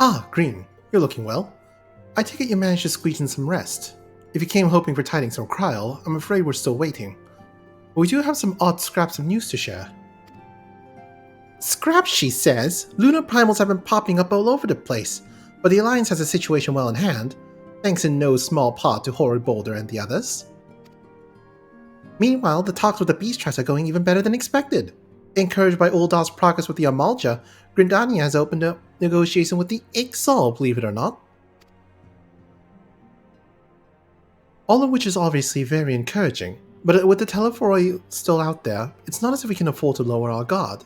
Ah, Green, you're looking well. I take it you managed to squeeze in some rest. If you came hoping for tidings from Krile, I'm afraid we're still waiting. But we do have some odd scraps of news to share. Scraps, she says? Lunar primals have been popping up all over the place, but the Alliance has a situation well in hand, thanks in no small part to Horrid Boulder and the others. Meanwhile, the talks with the Beast Tribes are going even better than expected. Encouraged by Uldar's progress with the Amalja, Grindania has opened up negotiation with the XIV, believe it or not. All of which is obviously very encouraging, but with the Telephoroi still out there, it's not as if we can afford to lower our guard.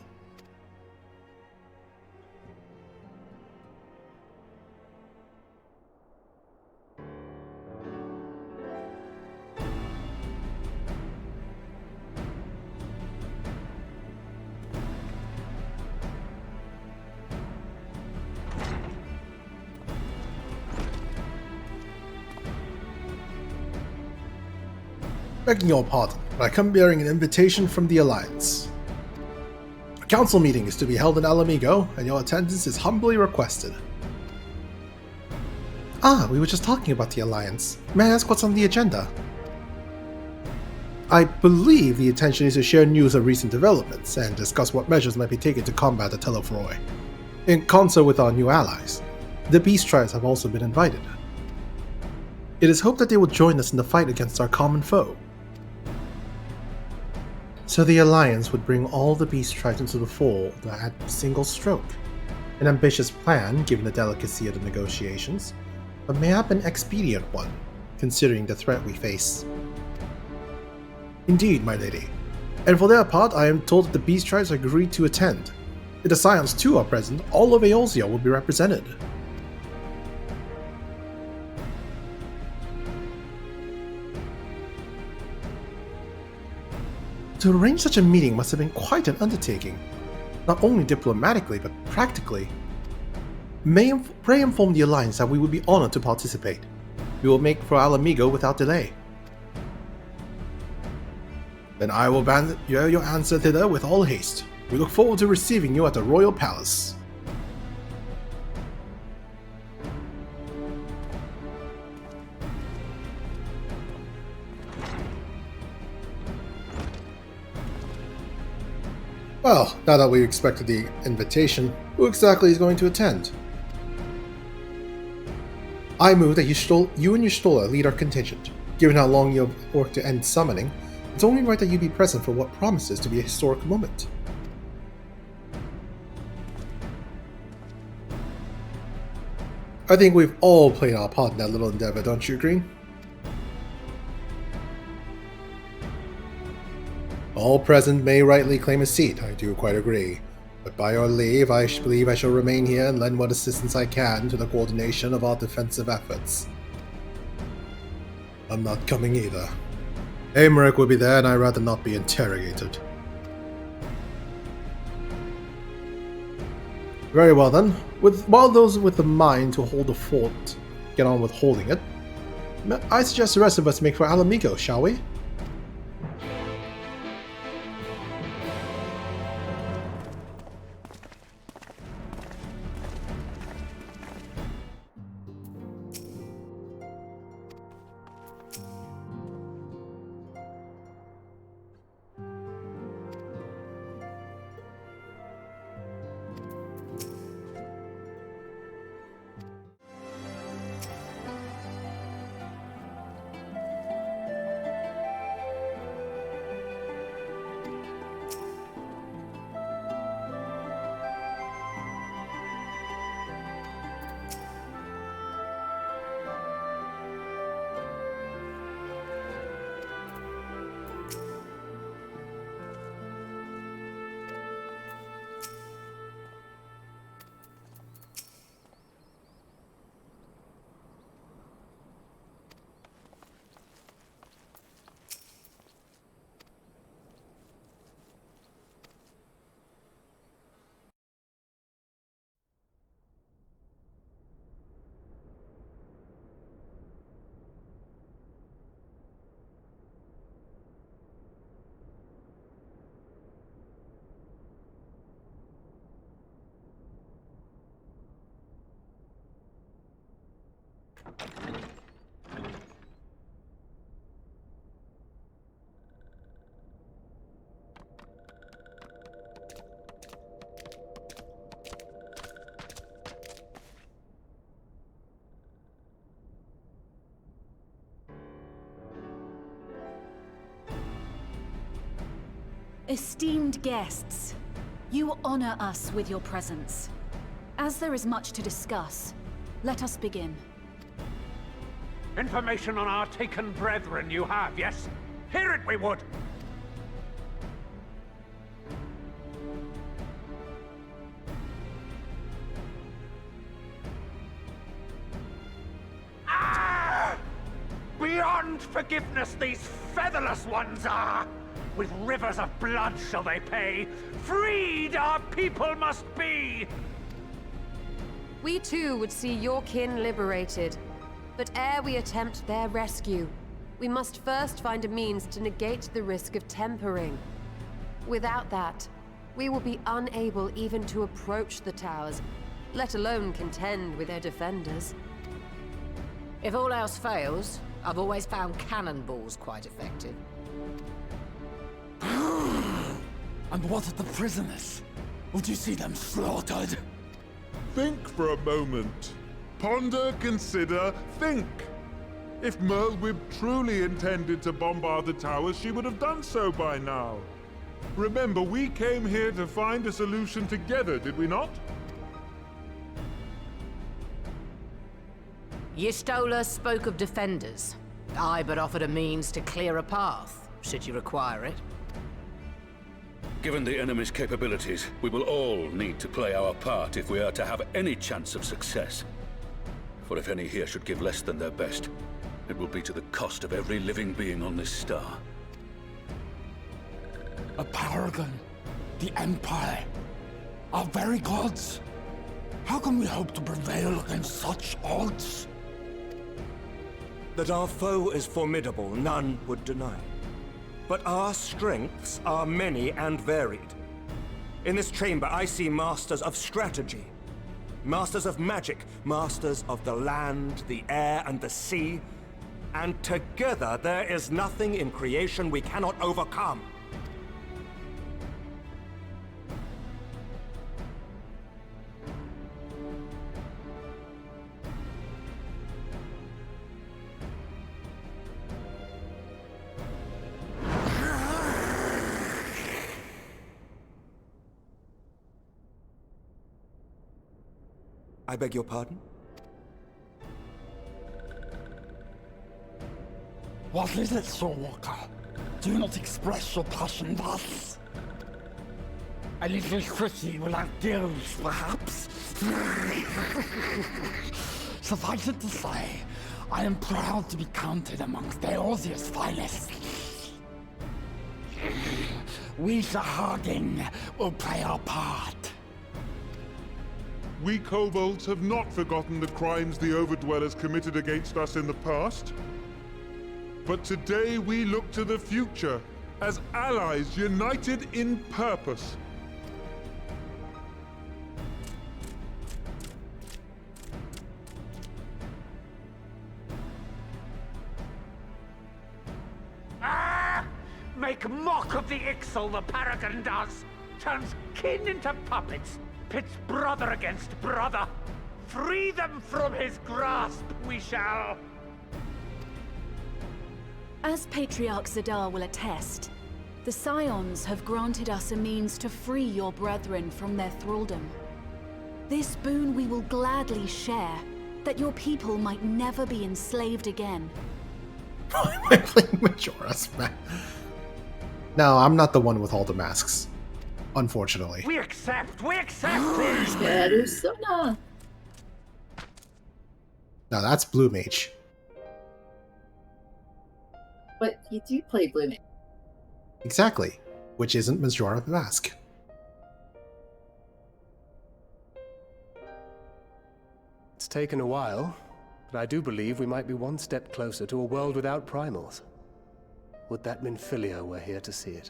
Begging your pardon, but I come bearing an invitation from the Alliance. A council meeting is to be held in Alamigo, and your attendance is humbly requested. Ah, we were just talking about the Alliance. May I ask what's on the agenda? I believe the intention is to share news of recent developments and discuss what measures might be taken to combat the Telephoroi. In concert with our new allies, the Beast Tribes have also been invited. It is hoped that they will join us in the fight against our common foe. So the Alliance would bring all the Beast Tribes into the fold at a single stroke. An ambitious plan, given the delicacy of the negotiations, but mayhap an expedient one, considering the threat we face. Indeed, my lady. And for their part, I am told that the Beast Tribes agreed to attend. If the Scions too are present, all of Eorzea will be represented. To arrange such a meeting must have been quite an undertaking, not only diplomatically but practically. Pray inform the Alliance that we would be honored to participate. We will make for Alamigo without delay. Then I will bear your answer thither with all haste. We look forward to receiving you at the Royal Palace. Well, now that we've expected the invitation, who exactly is going to attend? I move that you and Y'shtola lead our contingent. Given how long you have worked to end summoning, it's only right that you be present for what promises to be a historic moment. I think we've all played our part in that little endeavor, don't you, Green? All present may rightly claim a seat, I do quite agree. But by your leave, I believe I shall remain here and lend what assistance I can to the coordination of our defensive efforts. I'm not coming either. Aymeric will be there, and I'd rather not be interrogated. Very well then. While those with the mind to hold the fort get on with holding it, I suggest the rest of us make for Alamigo, shall we? Esteemed guests, you honor us with your presence. As there is much to discuss, let us begin. Information on our taken brethren you have, yes? Hear it we would! Ah! Beyond forgiveness these featherless ones are! With rivers of blood shall they pay! Freed our people must be! We too would see your kin liberated. But ere we attempt their rescue, we must first find a means to negate the risk of tempering. Without that, we will be unable even to approach the towers, let alone contend with their defenders. If all else fails, I've always found cannonballs quite effective. And what of the prisoners? Would you see them slaughtered? Think for a moment. Ponder, consider, think. If Merlwyb truly intended to bombard the towers, she would have done so by now. Remember, we came here to find a solution together, did we not? Y'Stola spoke of defenders. I but offered a means to clear a path, should you require it. Given the enemy's capabilities, we will all need to play our part if we are to have any chance of success. For if any here should give less than their best, it will be to the cost of every living being on this star. A paragon, the Empire, our very gods. How can we hope to prevail against such odds? That our foe is formidable, none would deny. But our strengths are many and varied. In this chamber, I see masters of strategy, masters of magic, masters of the land, the air, and the sea. And together, there is nothing in creation we cannot overcome. I beg your pardon? What is it, Soulwalker? Do not express your passion thus. A little tricky without gills, perhaps? Suffice it to say, I am proud to be counted amongst Eorzea's finest. We Sahagin will play our part. We kobolds have not forgotten the crimes the Overdwellers committed against us in the past. But today we look to the future, as allies united in purpose. Ah! Make mock of the Ixal, the Paragon does! Turns kin into puppets! Pits brother against brother! Free them from his grasp, we shall! As Patriarch Zadar will attest, the Scions have granted us a means to free your brethren from their thraldom. This boon we will gladly share, that your people might never be enslaved again. Why am I playing Majora's Mask? No, I'm not the one with all the masks. Unfortunately. We accept! We accept! Persona. No, that's Blue Mage. But you do play Blue Mage. Exactly. Which isn't Majora's Mask. It's taken a while, but I do believe we might be one step closer to a world without primals. Would that Minfilia were here to see it.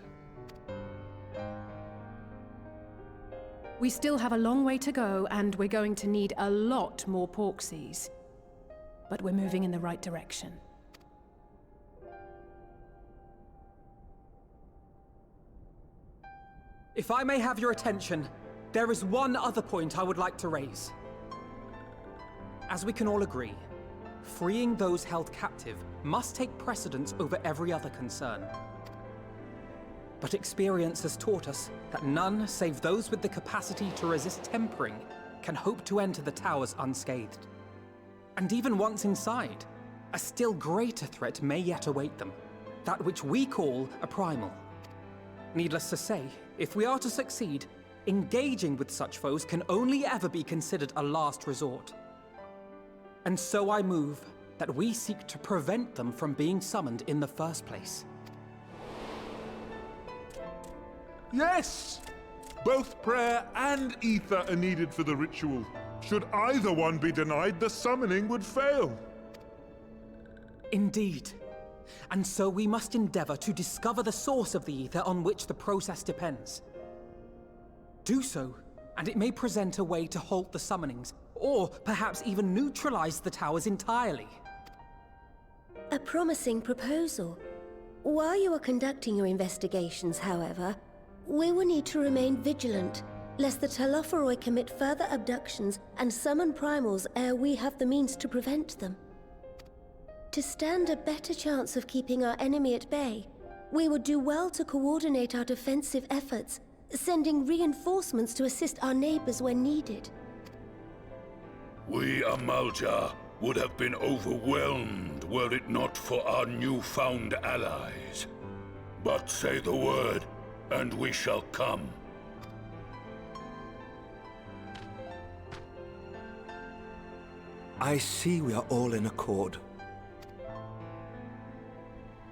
We still have a long way to go, and we're going to need a lot more Porksies. But we're moving in the right direction. If I may have your attention, there is one other point I would like to raise. As we can all agree, freeing those held captive must take precedence over every other concern. but experience has taught us that none save those with the capacity to resist tempering can hope to enter the towers unscathed. And even once inside, a still greater threat may yet await them, that which we call a primal. Needless to say, if we are to succeed, engaging with such foes can only ever be considered a last resort. And so I move that we seek to prevent them from being summoned in the first place. Yes! Both prayer and ether are needed for the ritual. Should either one be denied, the summoning would fail. Indeed. And so we must endeavor to discover the source of the ether on which the process depends. Do so, and it may present a way to halt the summonings, or perhaps even neutralize the towers entirely. A promising proposal. While you are conducting your investigations, however, we will need to remain vigilant, lest the Telophoroi commit further abductions and summon primals ere we have the means to prevent them. To stand a better chance of keeping our enemy at bay, we would do well to coordinate our defensive efforts, sending reinforcements to assist our neighbors when needed. We Amalja would have been overwhelmed were it not for our newfound allies. But say the word, and we shall come. I see we are all in accord.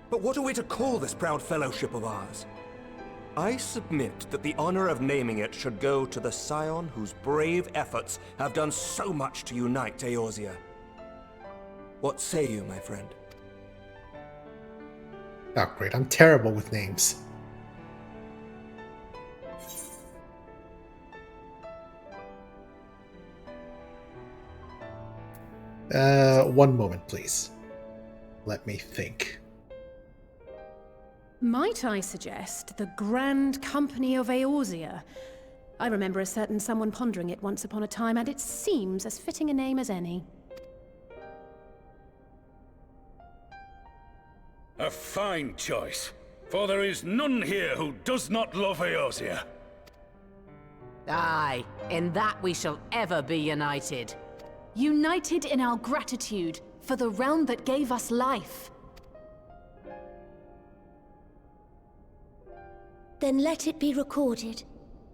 But what are we to call this proud fellowship of ours? I submit that the honor of naming it should go to the scion whose brave efforts have done so much to unite Eorzea. What say you, my friend? Oh, great. I'm terrible with names. One moment, please. Let me think. Might I suggest the Grand Company of Eorzea? I remember a certain someone pondering it once upon a time, and it seems as fitting a name as any. A fine choice, for there is none here who does not love Eorzea. Aye, in that we shall ever be united. United in our gratitude for the realm that gave us life. Then let it be recorded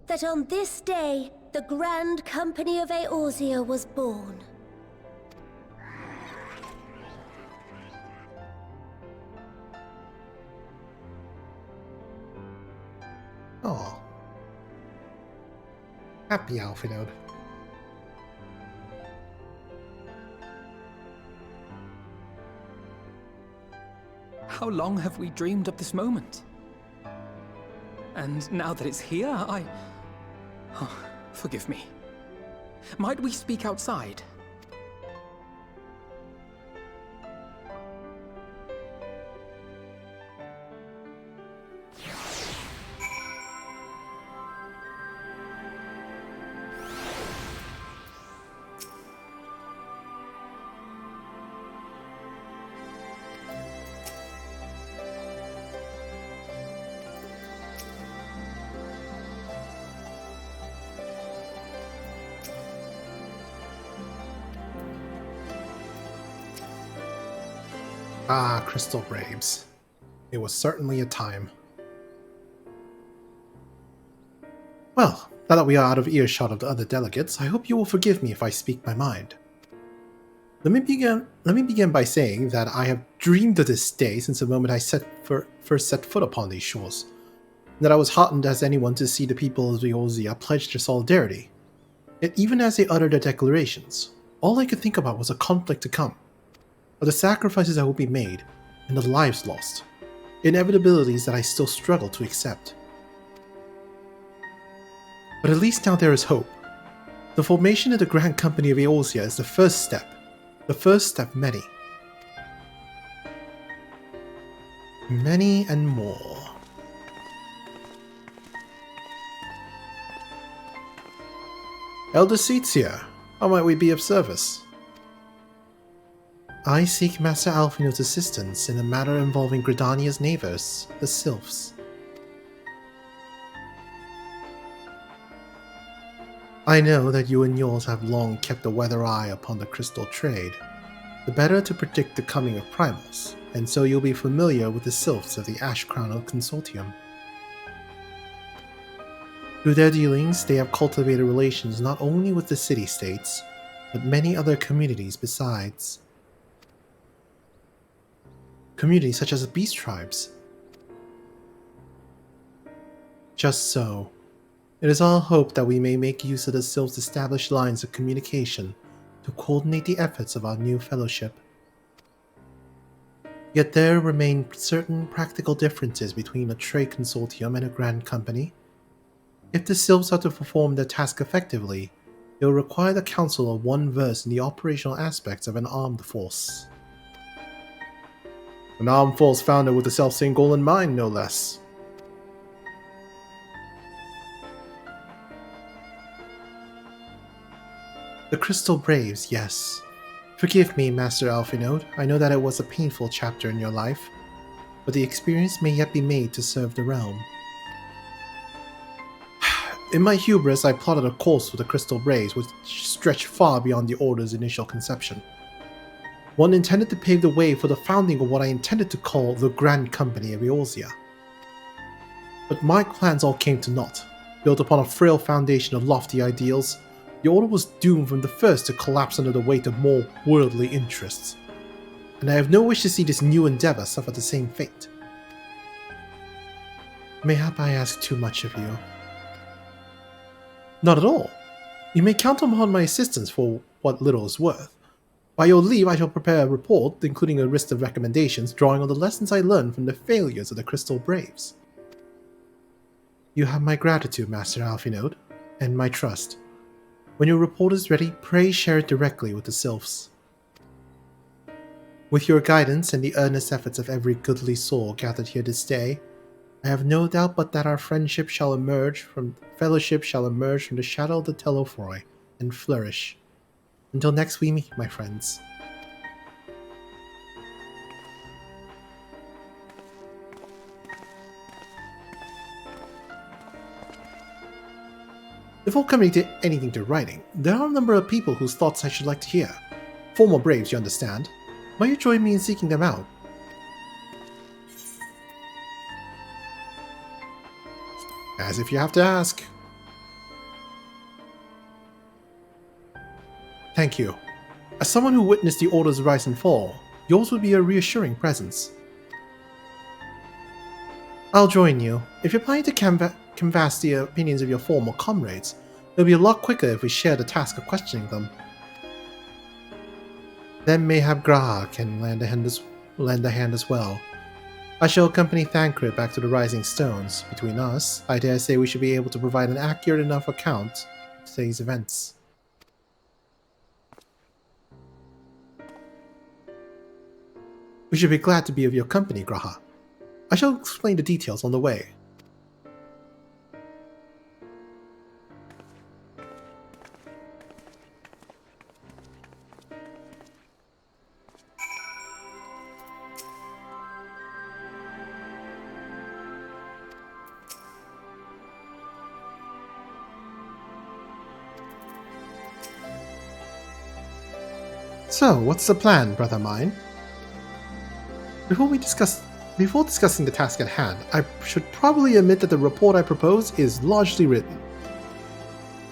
that on this day, the Grand Company of Eorzea was born. Oh. Happy Alphinode. How long have we dreamed of this moment? And now that it's here, Oh, forgive me. Might we speak outside? Ah, Crystal Braves. It was certainly a time. Well, now that we are out of earshot of the other delegates, I hope you will forgive me if I speak my mind. Let me begin by saying that I have dreamed of this day since the moment I first set foot upon these shores, and that I was heartened as anyone to see the people of Eorzea pledge their solidarity. Yet even as they uttered their declarations, all I could think about was a conflict to come, of the sacrifices that will be made, and the lives lost, inevitabilities that I still struggle to accept. But at least now there is hope. The formation of the Grand Company of Eorzea is the first step many. Many and more. Elder Seatsia, how might we be of service? I seek Master Alphino's assistance in a matter involving Gridania's neighbors, the Sylphs. I know that you and yours have long kept a weather eye upon the crystal trade, the better to predict the coming of primals, and so you'll be familiar with the sylphs of the Ash Crown Consortium. Through their dealings, they have cultivated relations not only with the city-states, but many other communities besides. Communities such as the beast tribes. Just so. It is our hope that we may make use of the Sylph's established lines of communication to coordinate the efforts of our new fellowship. Yet there remain certain practical differences between a trade consortium and a grand company. If the Sylphs are to perform their task effectively, it will require the counsel of one versed in the operational aspects of an armed force. An armed force founded with the self-same goal in mind, no less. The Crystal Braves, yes. Forgive me, Master Alphinaud. I know that it was a painful chapter in your life, but the experience may yet be made to serve the realm. In my hubris, I plotted a course for the Crystal Braves which stretched far beyond the Order's initial conception. One intended to pave the way for the founding of what I intended to call the Grand Company of Eorzea. But my plans all came to naught. Built upon a frail foundation of lofty ideals, the Order was doomed from the first to collapse under the weight of more worldly interests, and I have no wish to see this new endeavor suffer the same fate. Mayhap I ask too much of you? Not at all. You may count upon my assistance for what little is worth. By your leave, I shall prepare a report, including a list of recommendations drawing on the lessons I learned from the failures of the Crystal Braves. You have my gratitude, Master Alphinaud, and my trust. When your report is ready, pray share it directly with the Sylphs. With your guidance and the earnest efforts of every goodly soul gathered here this day, I have no doubt but that our fellowship shall emerge from the shadow of the Telefroi and flourish. Until next we meet, my friends. Before coming to anything to writing, there are a number of people whose thoughts I should like to hear. Former Braves, you understand. Might you join me in seeking them out? As if you have to ask. Thank you. As someone who witnessed the Order's rise and fall, yours would be a reassuring presence. I'll join you. If you're planning to canvass the opinions of your former comrades, it'll be a lot quicker if we share the task of questioning them. Then mayhap Graha can lend a hand as well. I shall accompany Thancred back to the Rising Stones. Between us, I dare say we should be able to provide an accurate enough account of today's events. We should be glad to be of your company, Graha. I shall explain the details on the way. So, what's the plan, brother mine? Before discussing the task at hand, I should probably admit that the report I propose is largely written.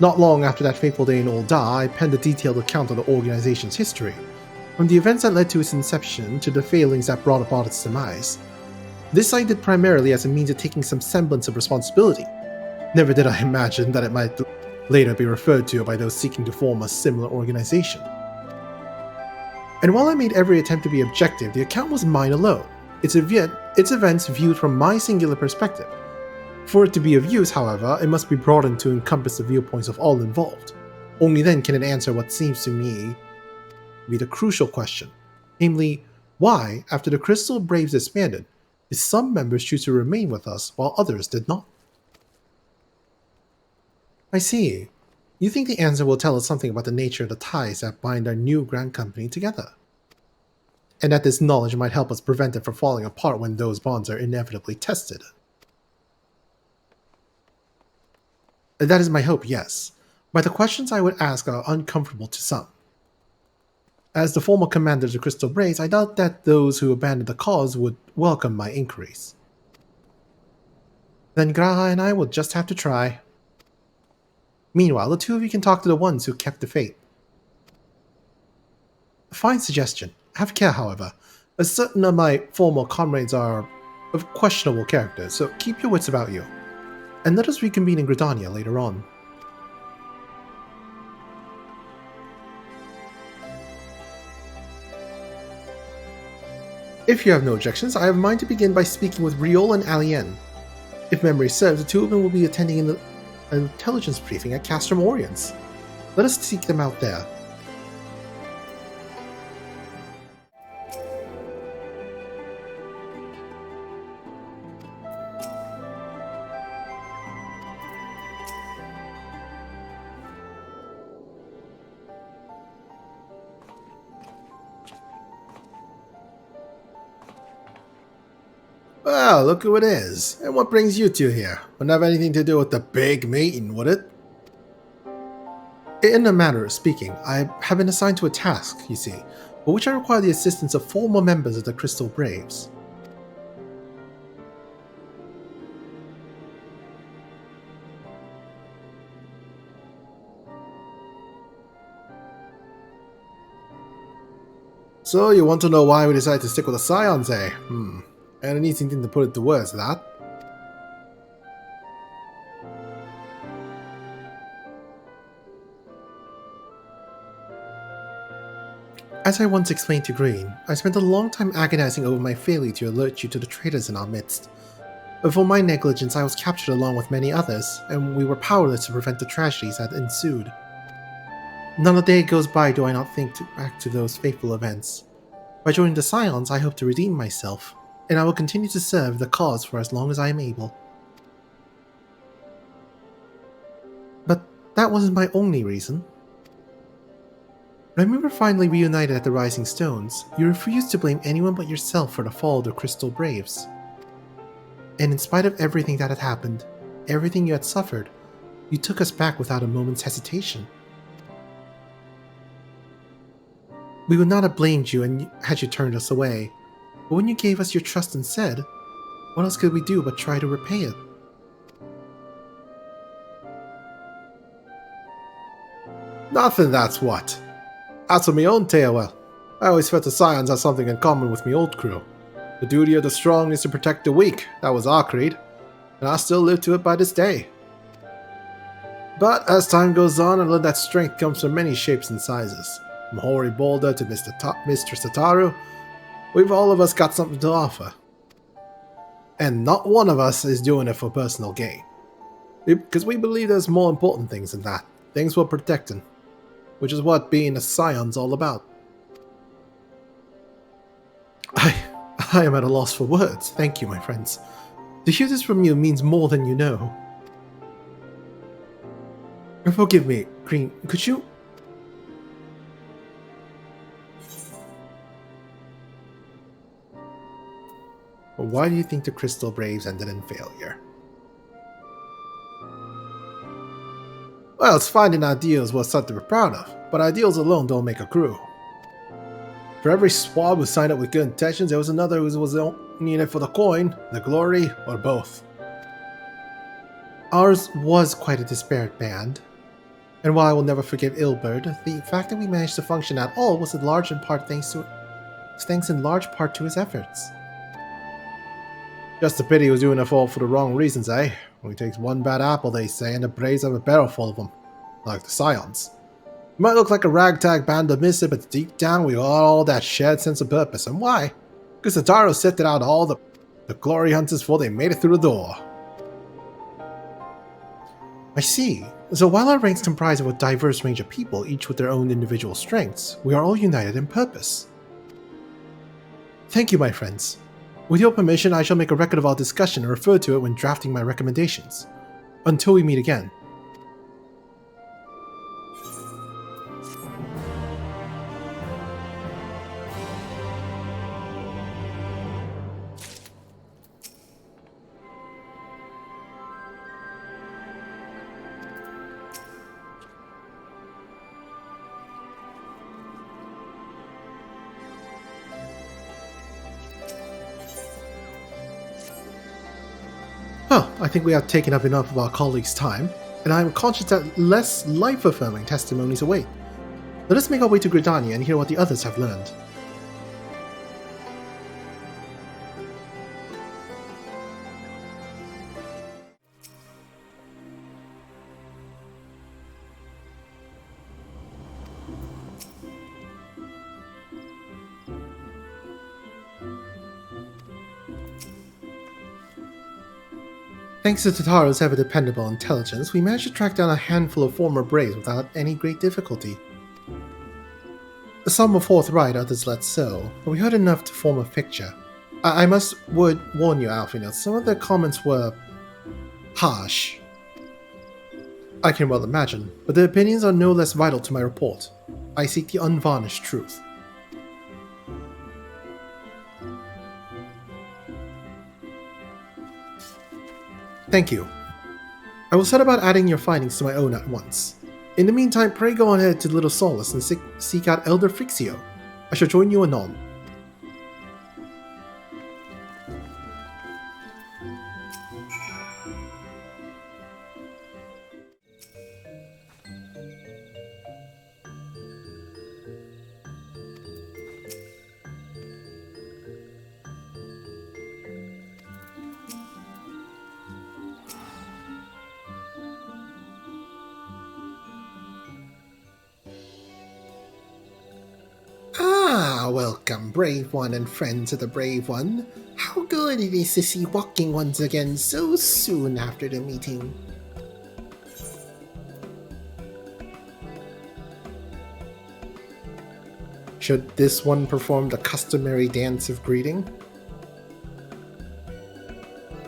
Not long after that fateful day in Ul'dah, I penned a detailed account of the organization's history, from the events that led to its inception to the failings that brought about its demise. This I did primarily as a means of taking some semblance of responsibility. Never did I imagine that it might later be referred to by those seeking to form a similar organization. And while I made every attempt to be objective, the account was mine alone, its events viewed from my singular perspective. For it to be of use, however, it must be broadened to encompass the viewpoints of all involved. Only then can it answer what seems to me to be the crucial question, namely, why, after the Crystal Braves disbanded, did some members choose to remain with us while others did not? I see. You think the answer will tell us something about the nature of the ties that bind our new Grand Company together, and that this knowledge might help us prevent it from falling apart when those bonds are inevitably tested. That is my hope, yes. but the questions I would ask are uncomfortable to some. As the former commander of the Crystal Braves, I doubt that those who abandoned the cause would welcome my inquiries. Then Graha and I will just have to try. Meanwhile, the two of you can talk to the ones who kept the faith. A fine suggestion. Have care, however, as certain of my former comrades are of questionable character, so keep your wits about you. And let us reconvene in Gridania later on. If you have no objections, I have in mind to begin by speaking with Riol and Alien. If memory serves, the two of them will be attending an intelligence briefing at Castrum Oriens. Let us seek them out there. Well, look who it is. And what brings you two here? Wouldn't have anything to do with the big meeting, would it? In a manner of speaking, I have been assigned to a task, you see, for which I require the assistance of former members of the Crystal Braves. So, you want to know why we decided to stick with the Scions, eh? And an easy thing to put into words, that. As I once explained to Green, I spent a long time agonizing over my failure to alert you to the traitors in our midst. For my negligence, I was captured along with many others, and we were powerless to prevent the tragedies that ensued. Not a day goes by do I not think back to those fateful events. By joining the Scions, I hope to redeem myself, and I will continue to serve the cause for as long as I am able. But that wasn't my only reason. When we were finally reunited at the Rising Stones, you refused to blame anyone but yourself for the fall of the Crystal Braves. And in spite of everything that had happened, everything you had suffered, you took us back without a moment's hesitation. We would not have blamed you had you turned us away, but when you gave us your trust and said, what else could we do but try to repay it? Nothing, that's what. As for my own tale, well, I always felt the Scions had something in common with my old crew. The duty of the strong is to protect the weak, that was our creed, and I still live to it by this day. But as time goes on, I learned that strength comes from many shapes and sizes. From Hoary Boulder to Mistress Tataru, we've all of us got something to offer. And not one of us is doing it for personal gain. Because we believe there's more important things than that. Things we're protecting. Which is what being a Scion's all about. I am at a loss for words. Thank you, my friends. To hear this from you means more than you know. Forgive me, Green, could you... Why do you think the Crystal Braves ended in failure? Well, it's finding ideals was something we're proud of, but ideals alone don't make a crew. For every swab who signed up with good intentions, there was another who was only in it for the coin, the glory, or both. Ours was quite a disparate band, and while I will never forgive Ilberd, the fact that we managed to function at all was in large part thanks in large part to his efforts. Just a pity he was doing it all for the wrong reasons, eh? Only takes one bad apple, they say, and the Braves have a barrel full of them. Like the Scions. We might look like a ragtag band of misfits, but deep down we all that shared sense of purpose. And why? Because Tataru sifted out all the glory hunters before they made it through the door. I see. So while our ranks comprise of a diverse range of people, each with their own individual strengths, we are all united in purpose. Thank you, my friends. With your permission, I shall make a record of our discussion and refer to it when drafting my recommendations. Until we meet again. Well, I think we have taken up enough of our colleagues' time, and I am conscious that less life-affirming testimonies await. Let us make our way to Gridania and hear what the others have learned. Thanks to Tataro's ever-dependable intelligence, we managed to track down a handful of former braves without any great difficulty. Some were forthright, others less so, but we heard enough to form a picture. I would warn you, Alfie, some of their comments were harsh. I can well imagine, but their opinions are no less vital to my report. I seek the unvarnished truth. Thank you. I will set about adding your findings to my own at once. In the meantime, pray go on ahead to Little Solace and seek out Elder Frixio. I shall join you anon. Welcome, Brave One and friends of the Brave One. How good it is to see Walking Ones again so soon after the meeting. Should this one perform the customary dance of greeting?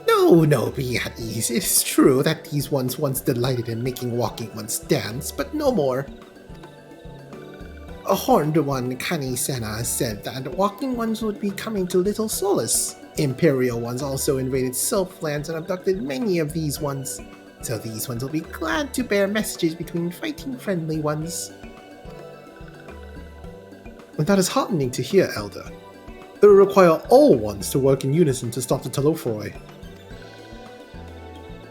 No, be at ease. It is true that these ones once delighted in making Walking Ones dance, but no more. A horned one, Kani-Sena, said that Walking Ones would be coming to Little Solace. Imperial ones also invaded Sylphlands and abducted many of these ones, so these ones will be glad to bear messages between fighting friendly ones. And that is heartening to hear, Elder. It will require all ones to work in unison to stop the Telophoroi.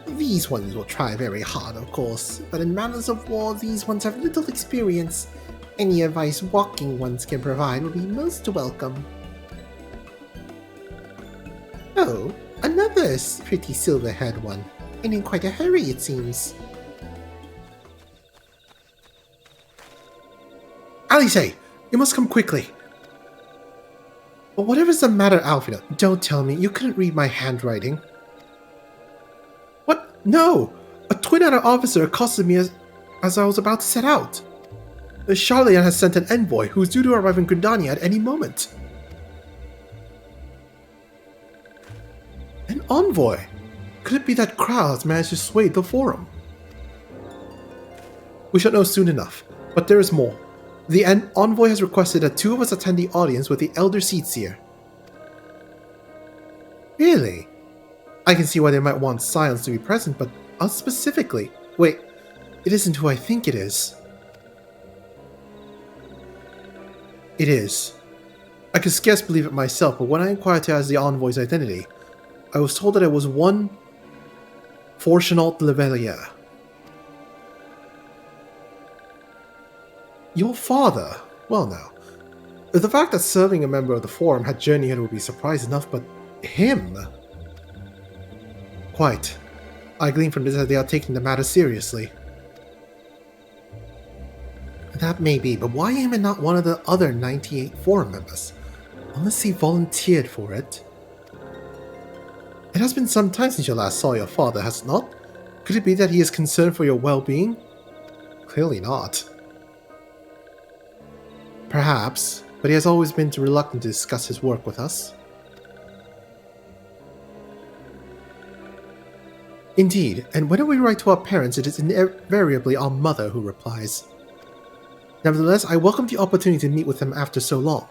These ones will try very hard, of course, but in matters of war, these ones have little experience. Any advice Walking Ones can provide will be most welcome. Oh, another pretty silver-haired one, and in quite a hurry it seems. Alice, you must come quickly. But whatever's the matter, Alfina, don't tell me you couldn't read my handwriting. What? No! A twin-outer officer accosted me as I was about to set out. The Sharlayan has sent an envoy who is due to arrive in Gridania at any moment. An envoy? Could it be that Krile has managed to sway the forum? We shall know soon enough, but there is more. The envoy has requested that two of us attend the audience with the Elder Seatseer. Really? I can see why they might want Scions to be present, but us specifically. Wait, it isn't who I think it is. It is. I could scarce believe it myself, but when I inquired as the envoy's identity, I was told that it was one Fortunat Levelier. Your father? Well now, the fact that serving a member of the Forum had journeyed here would be surprise enough, but him? Quite. I glean from this that they are taking the matter seriously. That may be, but why him and not one of the other 98 Forum members? Unless he volunteered for it. It has been some time since you last saw your father, has it not? Could it be that he is concerned for your well-being? Clearly not. Perhaps, but he has always been too reluctant to discuss his work with us. Indeed, and whenever we write to our parents, it is invariably our mother who replies. Nevertheless, I welcome the opportunity to meet with him after so long,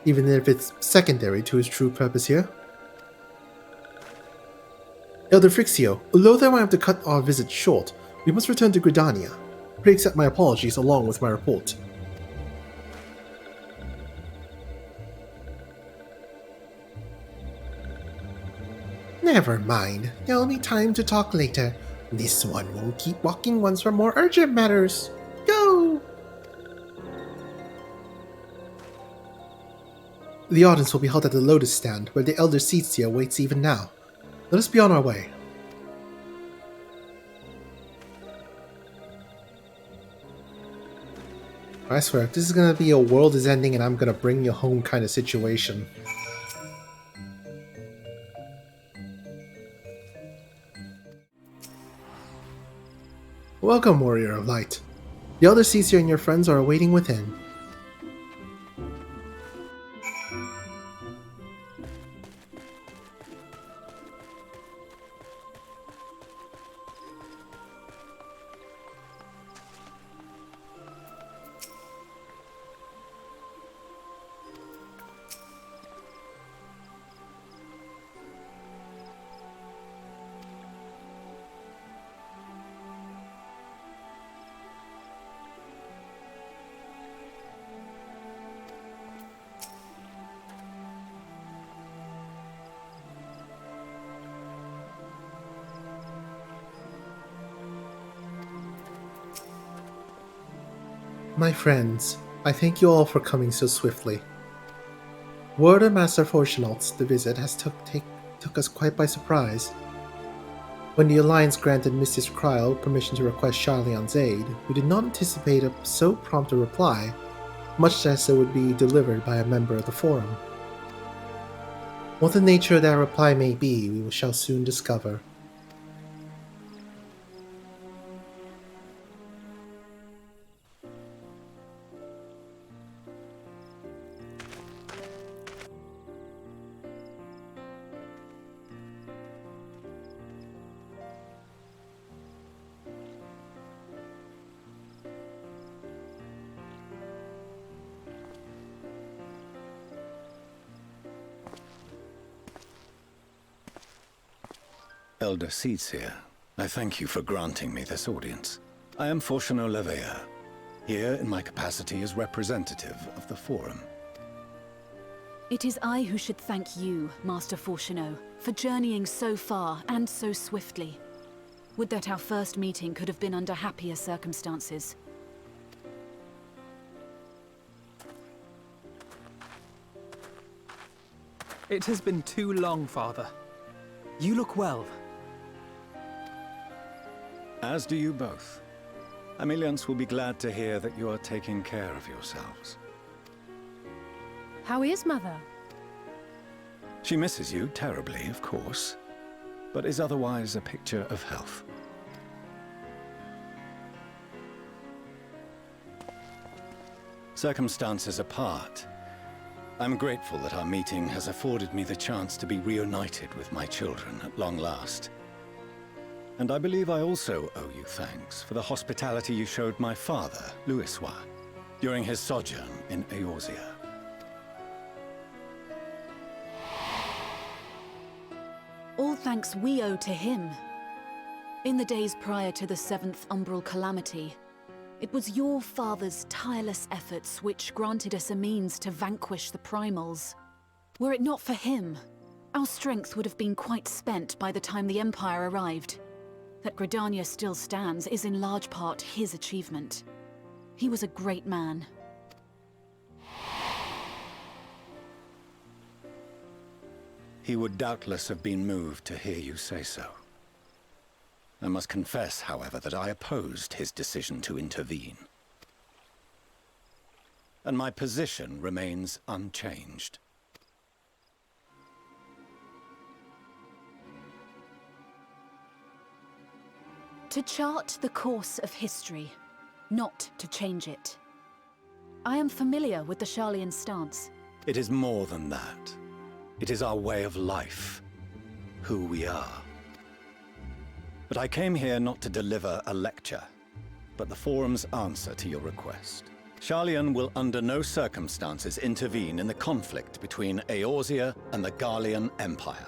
even if it's secondary to his true purpose here. Elder Frixio, although I might have to cut our visit short, we must return to Gridania. Pray accept my apologies along with my report. Never mind. There'll be time to talk later. This one won't keep walking once for more urgent matters. Go! The audience will be held at the Lotus Stand, where the Elder Eorzea waits even now. Let us be on our way. I swear, if this is gonna be a world is ending and I'm gonna bring you home kind of situation. Welcome, Warrior of Light. The Elder Eorzea and your friends are awaiting within. My friends, I thank you all for coming so swiftly. Word of Master Fortunat's the visit has took us quite by surprise. When the Alliance granted Mistress Krile permission to request Sharlayan's aid, we did not anticipate so prompt a reply, much less it would be delivered by a member of the Forum. What the nature of that reply may be, we shall soon discover. Elder Eorzea, I thank you for granting me this audience. I am Fortuno Levea, here in my capacity as representative of the Forum. It is I who should thank you, Master Fortuno, for journeying so far and so swiftly. Would that our first meeting could have been under happier circumstances. It has been too long, Father. You look well. As do you both. Amiliance will be glad to hear that you are taking care of yourselves. How is Mother? She misses you terribly, of course, but is otherwise a picture of health. Circumstances apart, I'm grateful that our meeting has afforded me the chance to be reunited with my children at long last. And I believe I also owe you thanks for the hospitality you showed my father, Louisois, during his sojourn in Eorzea. All thanks we owe to him. In the days prior to the 7th Umbral Calamity, it was your father's tireless efforts which granted us a means to vanquish the Primals. Were it not for him, our strength would have been quite spent by the time the Empire arrived. That Gridania still stands is in large part his achievement. He was a great man. He would doubtless have been moved to hear you say so. I must confess, however, that I opposed his decision to intervene. And my position remains unchanged. To chart the course of history, not to change it. I am familiar with the Sharlayan stance. It is more than that. It is our way of life, who we are. But I came here not to deliver a lecture, but the Forum's answer to your request. Sharlayan will under no circumstances intervene in the conflict between Eorzea and the Garlean Empire.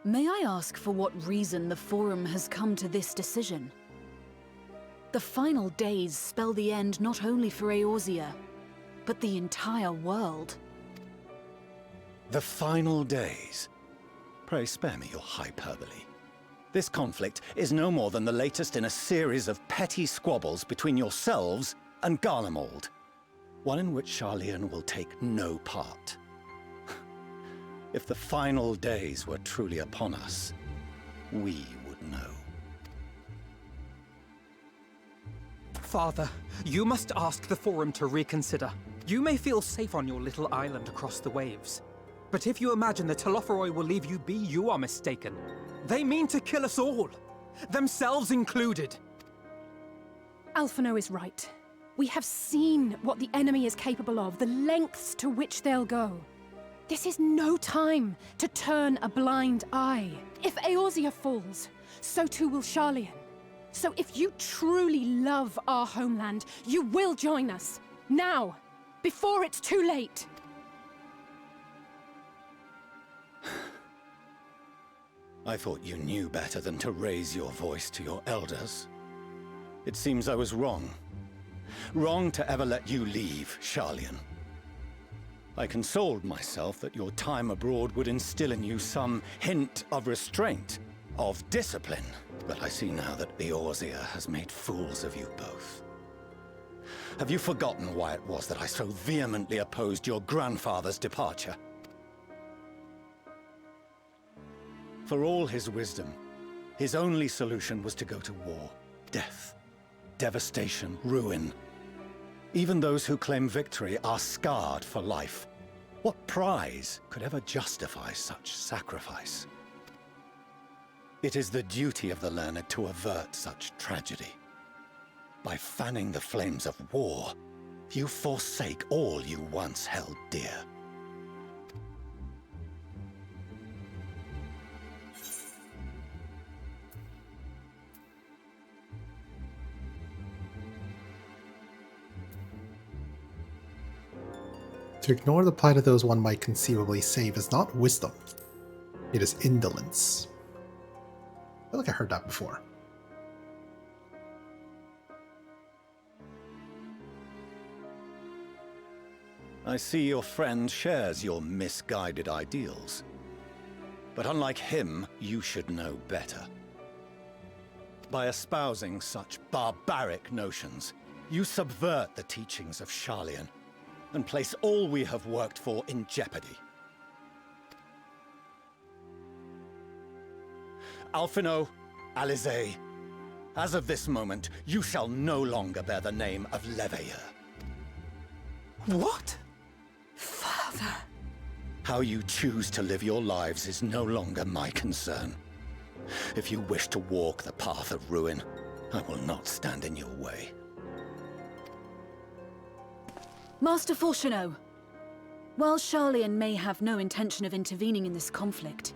May I ask for what reason the Forum has come to this decision? The final days spell the end not only for Eorzea, but the entire world. The final days. Pray spare me your hyperbole. This conflict is no more than the latest in a series of petty squabbles between yourselves and Garlemald. One in which Sharlayan will take no part. If the final days were truly upon us, we would know. Father, you must ask the Forum to reconsider. You may feel safe on your little island across the waves. But if you imagine the Telophoroi will leave you be, you are mistaken. They mean to kill us all, themselves included. Alphino is right. We have seen what the enemy is capable of, the lengths to which they'll go. This is no time to turn a blind eye. If Eorzea falls, so too will Sharlayan. So if you truly love our homeland, you will join us. Now, before it's too late. I thought you knew better than to raise your voice to your elders. It seems I was wrong. Wrong to ever let you leave, Sharlayan. I consoled myself that your time abroad would instill in you some hint of restraint, of discipline. But I see now that Eorzea has made fools of you both. Have you forgotten why it was that I so vehemently opposed your grandfather's departure? For all his wisdom, his only solution was to go to war. Death, devastation, ruin. Even those who claim victory are scarred for life. What prize could ever justify such sacrifice? It is the duty of the learned to avert such tragedy. By fanning the flames of war, you forsake all you once held dear. To ignore the plight of those one might conceivably save is not wisdom. It is indolence. I feel like I heard that before. I see your friend shares your misguided ideals. But unlike him, you should know better. By espousing such barbaric notions, you subvert the teachings of Sharlayan and place all we have worked for in jeopardy. Alphino, Alize, as of this moment, you shall no longer bear the name of Leveilleur. What? Father! How you choose to live your lives is no longer my concern. If you wish to walk the path of ruin, I will not stand in your way. Master Fourcheneau, while Sharlayan may have no intention of intervening in this conflict,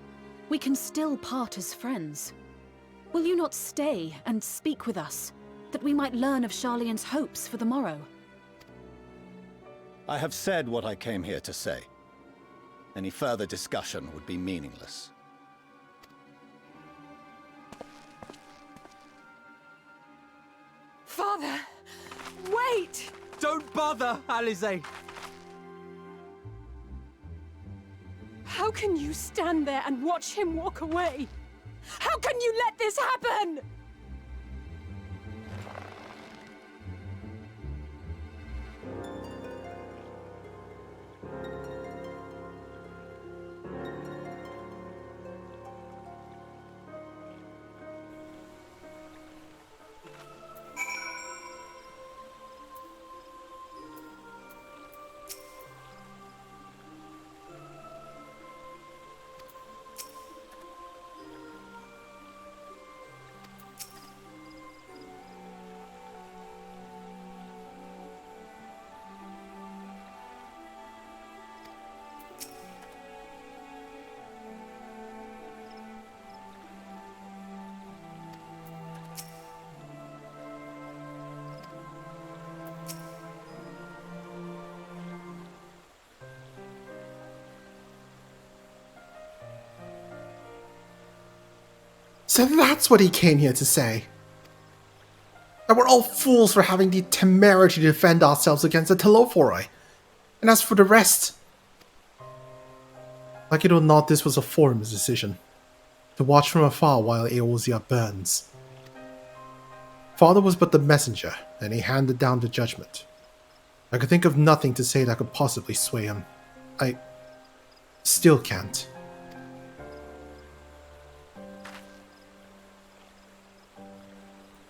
we can still part as friends. Will you not stay and speak with us, that we might learn of Sharlayan's hopes for the morrow? I have said what I came here to say. Any further discussion would be meaningless. Father! Wait! Don't bother, Alize! How can you stand there and watch him walk away? How can you let this happen? So that's what he came here to say. That we're all fools for having the temerity to defend ourselves against the Telophoroi. And as for the rest, like it or not, this was a Forum's decision. To watch from afar while Eorzea burns. Father was but the messenger, and he handed down the judgment. I could think of nothing to say that could possibly sway him. I still can't.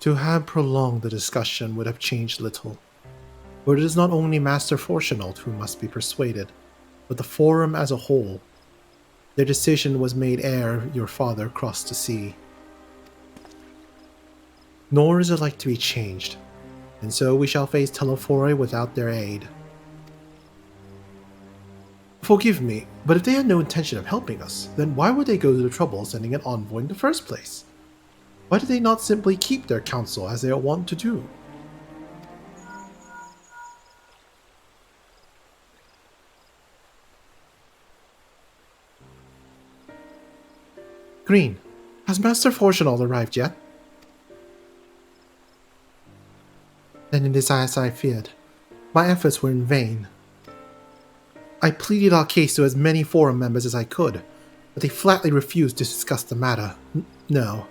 To have prolonged the discussion would have changed little, for it is not only Master Fortunault who must be persuaded, but the Forum as a whole. Their decision was made ere your father crossed the sea. Nor is it like to be changed, and so we shall face Telephoroi without their aid. Forgive me, but if they had no intention of helping us, then why would they go to the trouble of sending an envoy in the first place? Why did they not simply keep their counsel as they are wont to do? Green, has Master Fortunault arrived yet? Then it is as I feared. My efforts were in vain. I pleaded our case to as many Forum members as I could, but they flatly refused to discuss the matter. No,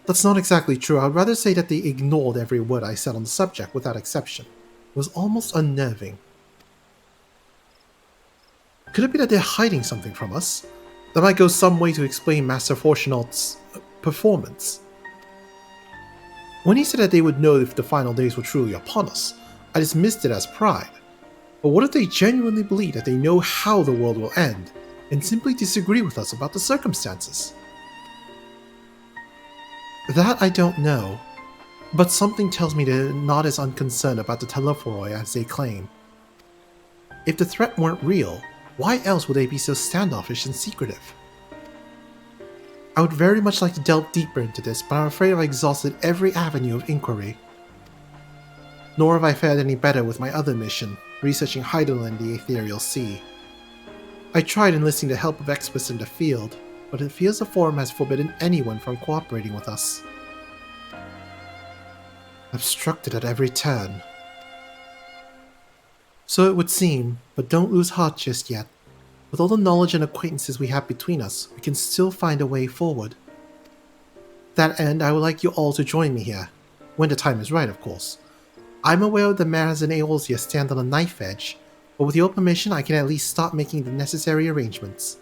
that's not exactly true. I'd rather say that they ignored every word I said on the subject without exception. It was almost unnerving. Could it be that they're hiding something from us? That might go some way to explain Master Fortunault's performance. When he said that they would know if the final days were truly upon us, I dismissed it as pride. But what if they genuinely believe that they know how the world will end, and simply disagree with us about the circumstances? That I don't know, but something tells me they're not as unconcerned about the Telephoroi as they claim. If the threat weren't real, why else would they be so standoffish and secretive? I would very much like to delve deeper into this, but I'm afraid I've exhausted every avenue of inquiry. Nor have I fared any better with my other mission, researching Hydaelyn and the Ethereal Sea. I tried enlisting the help of experts in the field, but it feels the Forum has forbidden anyone from cooperating with us. Obstructed at every turn. So it would seem, but don't lose heart just yet. With all the knowledge and acquaintances we have between us, we can still find a way forward. To that end, I would like you all to join me here. When the time is right, of course. I'm aware the matters in Eorzea stand on a knife edge, but with your permission, I can at least start making the necessary arrangements.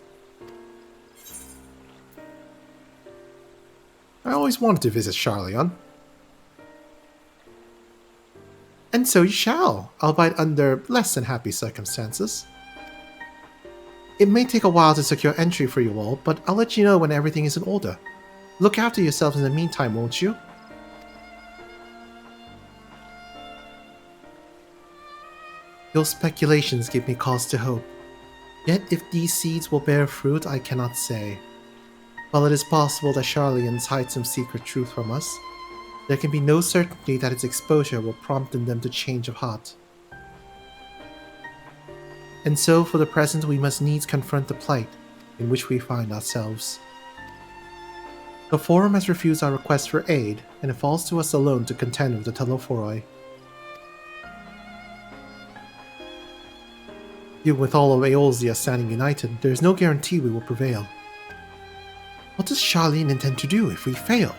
I always wanted to visit Sharlayan. And so you shall, albeit under less than happy circumstances. It may take a while to secure entry for you all, but I'll let you know when everything is in order. Look after yourselves in the meantime, won't you? Your speculations give me cause to hope. Yet if these seeds will bear fruit, I cannot say. While it is possible that Sharlayans hide some secret truth from us, there can be no certainty that its exposure will prompt in them to change of heart. And so, for the present, we must needs confront the plight in which we find ourselves. The Forum has refused our request for aid, and it falls to us alone to contend with the Telephoroi. Even with all of Eorzea standing united, there is no guarantee we will prevail. What does Sharlayan intend to do if we fail?